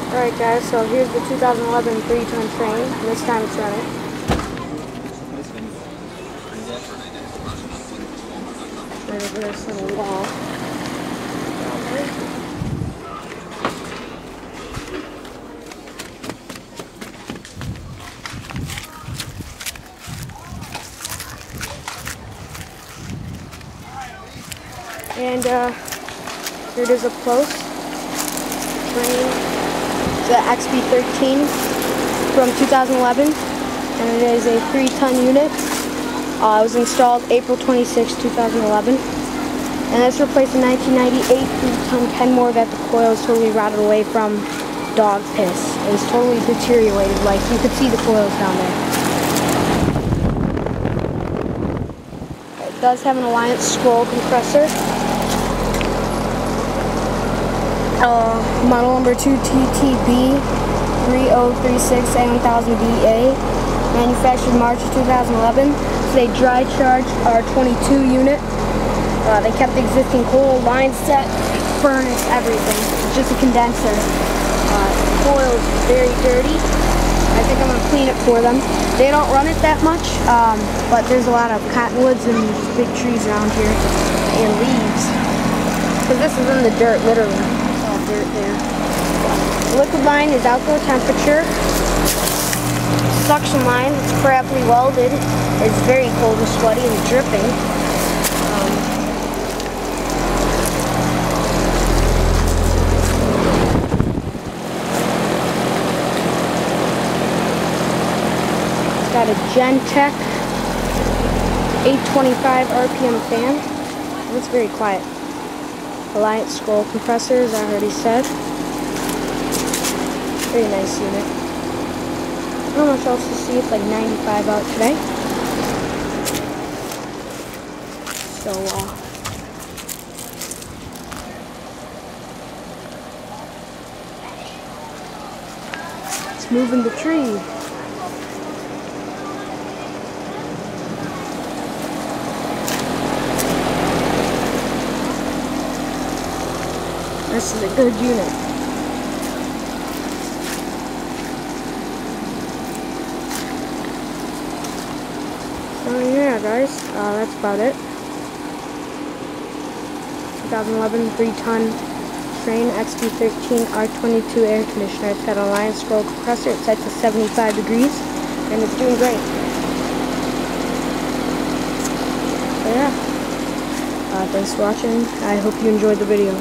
Alright guys, so here's the 2011 3-ton Trane, and this time it's running. Right over this little wall. And here it is up close. Trane, the XB13 from 2011, and it is a 3-ton unit. It was installed April 26, 2011, and this replaced a 1998 3-ton Kenmore that the coil is totally rotted away from dog piss. It was totally deteriorated, like you could see the coils down there. It does have an Alliance scroll compressor. Model number 2TTB3036A1000DA, manufactured March of 2011. It's a dry charge R22 unit. They kept the existing coil line set, furnace, everything. It's just a condenser. The coil is very dirty. I think I'm going to clean it for them. They don't run it that much, but there's a lot of cottonwoods and big trees around here, and leaves. Because this is in the dirt, literally. Dirt there. The liquid line is outdoor temperature. Suction line is crappily welded. It's very cold and sweaty and dripping. It's got a Gentech 825 RPM fan. It's very quiet. Alliance scroll compressor, as I already said. Very nice unit. Not much else to see. It's like 95 out today. So, it's moving the tree. This is a good unit. So yeah guys, that's about it. 2011 3-ton Trane XB13 R22 air conditioner. It's got an Alliance scroll compressor. It's set to 75 degrees and it's doing great. So yeah, thanks for watching. I hope you enjoyed the video.